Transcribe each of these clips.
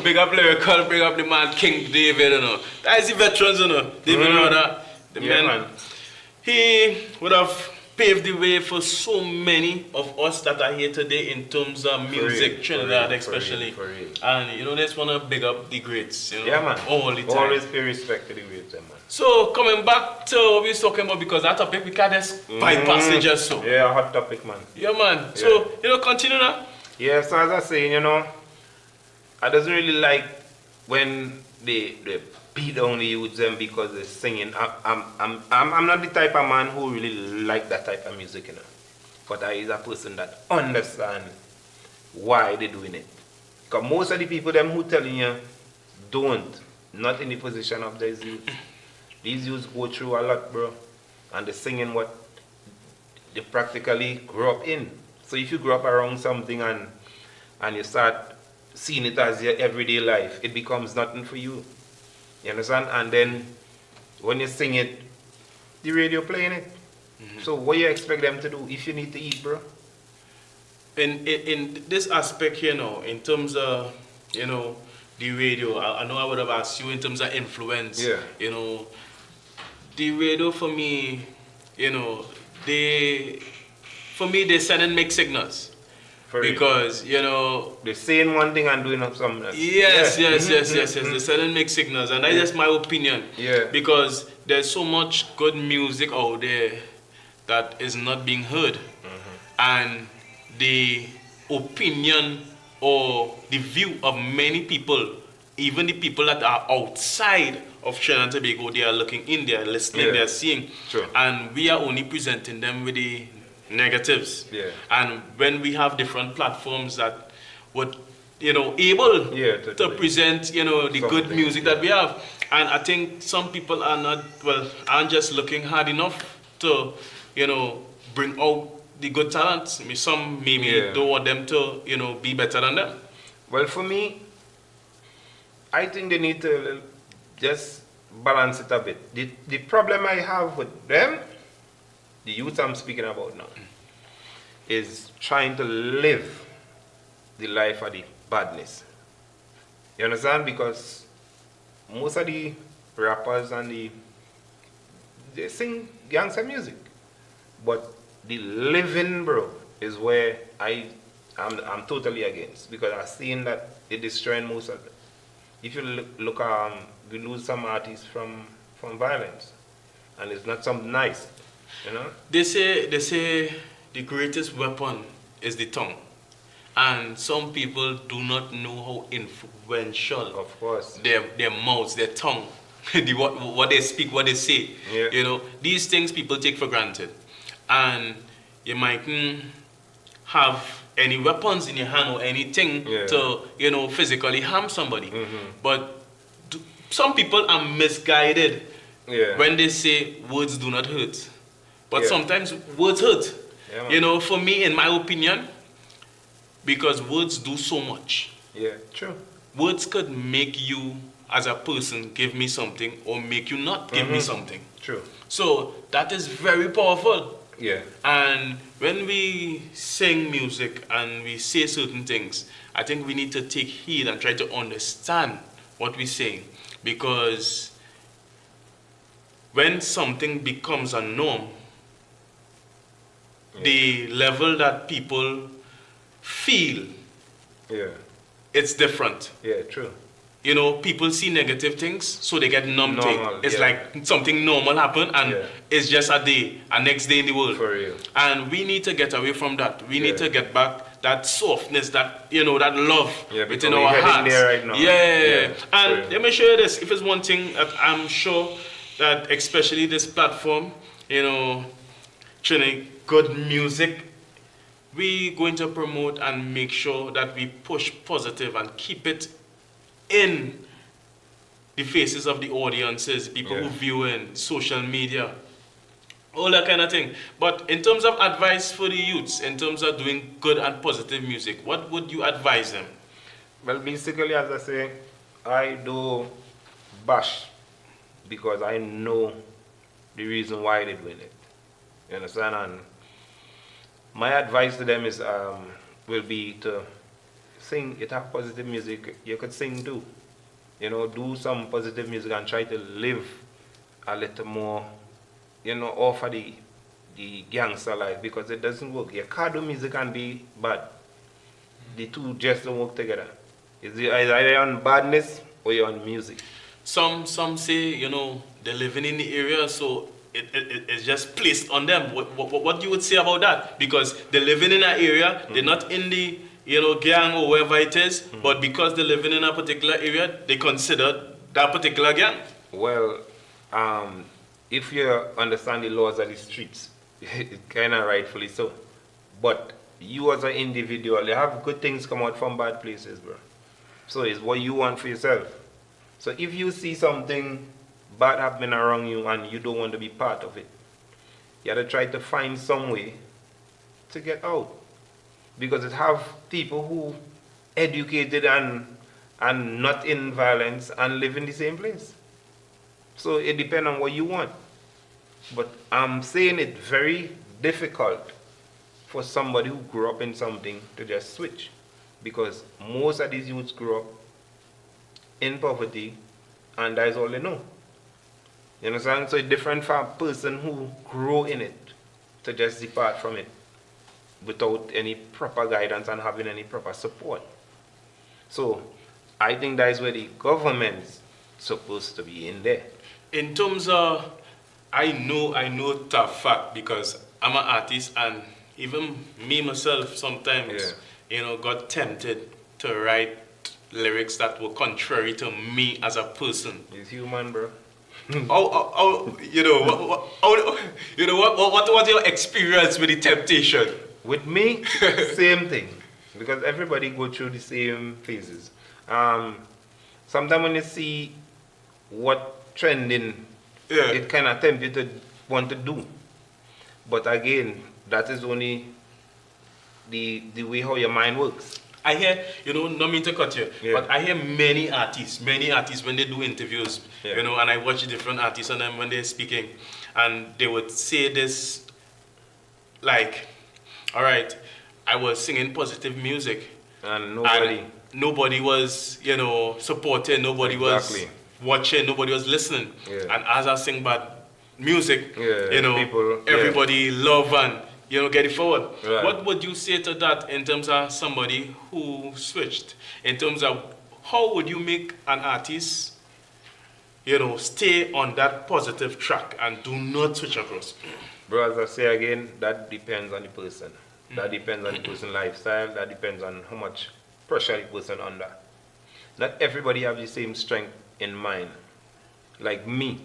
big up lyrical, big up the man King David, you know. That is the veterans, you know. David, you know that. The man. He would have paved the way for so many of us that are here today in terms of music, Trinidad especially. And you know, just want to big up the greats, you know, yeah, man. all the time. Always pay respect to the greats, man. So, coming back to what we was talking about, because that topic we can just bypass it just so. Yeah, hot topic, man. Yeah, man. Yeah. So, you know, continue now. Yeah, so as I say, you know, I doesn't really like when they beat down the youths them because they're singing. I'm not the type of man who really like that type of music, you know. But I is a person that understand why they're doing it. Because most of the people them who telling you not in the position of these youths. These youths go through a lot, bro. And they're singing what they practically grew up in. So if you grow up around something and you start seeing it as your everyday life, it becomes nothing for you. You understand? And then when you sing it, the radio playing it. So what you expect them to do if you need to eat, bro? In this aspect, you know, in terms of, you know, the radio, I know I would have asked you in terms of influence. Yeah. You know, the radio for me, you know, they send mixed signals. Because, you know, they're saying one thing and doing something else. Yes. They're selling mixed signals, and that's just my opinion. Yeah. Because there's so much good music out there that is not being heard. And the opinion or the view of many people, even the people that are outside of Trinidad and Tobago, they are looking in, they are listening, they are seeing. True. And we are only presenting them with the negatives. Yeah. And when we have different platforms that would, you know, able to present, you know, the good music that we have. And I think some people aren't just looking hard enough to, you know, bring out the good talents. I mean, some maybe don't want them to, you know, be better than them. Well, for me, I think they need to just balance it a bit. The problem I have with them, the youth I'm speaking about now, is trying to live the life of the badness. You understand? Because most of the rappers and they sing gangster music. But the living, bro, is where I'm totally against. Because I've seen that it destroying most of them. If you look we lose some artists from violence. And it's not something nice. You know? They say the greatest weapon is the tongue. And some people do not know how influential of course their mouths, their tongue, what they speak, what they say. Yeah. You know, these things people take for granted. And you might have any weapons in your hand or anything to, you know, physically harm somebody. But some people are misguided when they say words do not hurt. But sometimes words hurt. Yeah, you know, for me, in my opinion, because words do so much. Yeah, true. Words could make you, as a person, give me something or make you not give me something. True. So that is very powerful. Yeah. And when we sing music and we say certain things, I think we need to take heed and try to understand what we're saying. Because when something becomes a norm, the level that people feel, it's different. Yeah, true. You know, people see negative things, so they get numb to it. It's like something normal happened, and it's just a next day in the world. For real. And we need to get away from that. We need to get back that softness, that, you know, that love within our hearts. Right now. And let me show you this. If it's one thing that I'm sure that, especially this platform, you know, Trinigoodmusic, we going to promote and make sure that we push positive and keep it in the faces of the audiences, people who view in social media, all that kind of thing. But in terms of advice for the youths, in terms of doing good and positive music, what would you advise them? Well, basically, as I say, I do bash because I know the reason why they're doing it. You understand? And my advice to them is will be to sing, it have positive music, you could sing too. You know, do some positive music and try to live a little more, you know, offer the gangster life, because it doesn't work. You can't do music and be bad. The two just don't work together. It's either on badness or you're on music. Some say, you know, they're living in the area, so it's just placed on them. What you would say about that? Because they're living in an area, they're not in the, you know, gang or wherever it is, but because they're living in a particular area, they consider that particular gang. Well, if you understand the laws of the streets, it kind of rightfully so. But you as an individual, you have good things come out from bad places, bro. So it's what you want for yourself. So if you see something bad happening around you and you don't want to be part of it, you have to try to find some way to get out. Because it have people who educated and not in violence and live in the same place. So it depends on what you want. But I'm saying it very difficult for somebody who grew up in something to just switch. Because most of these youths grew up in poverty and that is all they know. You understand? So it's different from a person who grew in it to just depart from it without any proper guidance and having any proper support. So I think that is where the government's supposed to be in there. In terms of, I know tough fact because I'm an artist, and even me myself sometimes, you know, got tempted to write lyrics that were contrary to me as a person. He's human, bro. You know, what was your experience with the temptation? With me, same thing, because everybody go through the same phases. Sometimes when you see what trending, it kind of tempt you to want to do. But again, that is only the way how your mind works. I hear, you know, not mean to cut you, but I hear many artists when they do interviews, you know, and I watch different artists and then when they're speaking, and they would say this, like, all right, I was singing positive music, and nobody was, you know, supporting, nobody was watching, nobody was listening, and as I sing bad music, you know, people, everybody love and, you know, get it forward. Right. What would you say to that in terms of somebody who switched? In terms of how would you make an artist, you know, stay on that positive track and do not switch across? Bro, as I say again, that depends on the person. That depends on the person's lifestyle. That depends on how much pressure the person under. Not everybody have the same strength in mind. Like me,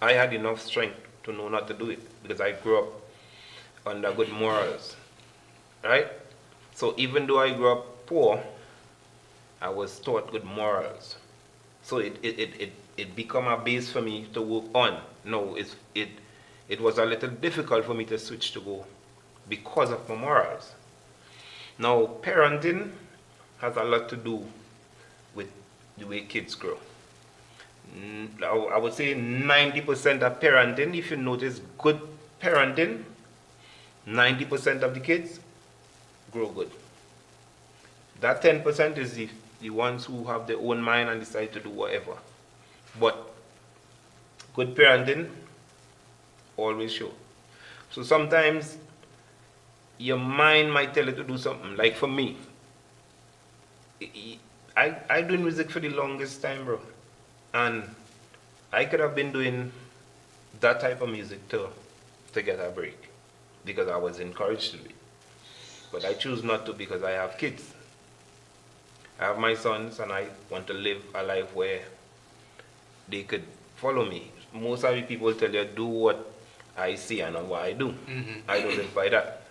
I had enough strength to know not to do it because I grew up under good morals, right? So even though I grew up poor, I was taught good morals. So it became a base for me to work on. No, it was a little difficult for me to switch to go because of my morals. Now, parenting has a lot to do with the way kids grow. I would say 90% of parenting, if you notice good parenting, 90% of the kids grow good. That 10% is the ones who have their own mind and decide to do whatever. But good parenting always show. So sometimes your mind might tell you to do something. Like for me, I doing music for the longest time, bro. And I could have been doing that type of music to get a break because I was encouraged to do it. But I choose not to because I have kids. I have my sons and I want to live a life where they could follow me. Most of the people tell you do what I see and not what I do. I don't live by that.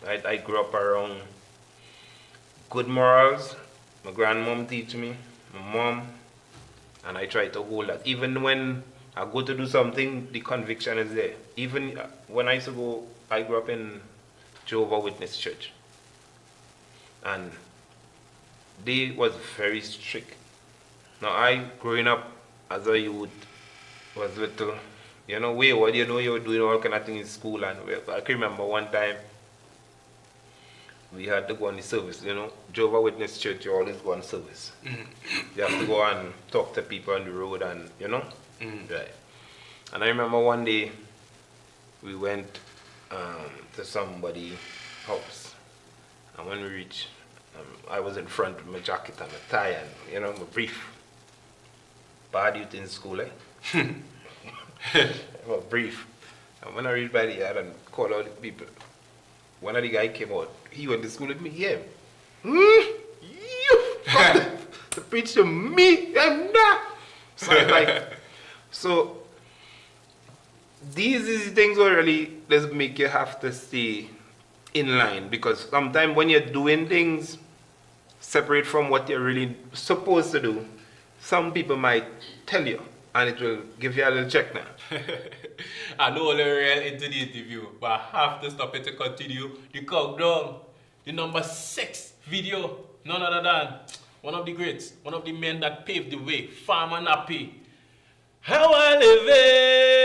I grew up around good morals. My grandmom teach me, my mom, and I try to hold that. Even when I go to do something, the conviction is there. Even when I used to go, I grew up in Jehovah's Witness Church. And they was very strict. Now I, growing up as a youth, was little, you know, wayward, you know, you were doing all kind of things in school. And I can remember one time, we had to go on the service, you know. Jehovah Witness Church, you always go on service. You have to go and talk to people on the road and, you know. Right. And I remember one day we went to somebody's house. And when we reached, I was in front with my jacket and a tie and, you know, my brief. Bad youth in school, eh? My brief. And when I reached by the yard and called out the people, one of the guys came out. He went to school with me. Yeah. You come to preach to me and that. So I'm like, so these is the things that really does make you have to stay in line, because sometimes when you're doing things separate from what you're really supposed to do, some people might tell you and it will give you a little check now. I know all the real into the interview, but I have to stop it to continue the countdown. The number 6 video, none other than one of the greats, one of the men that paved the way, Farmer Nappy. How I live it.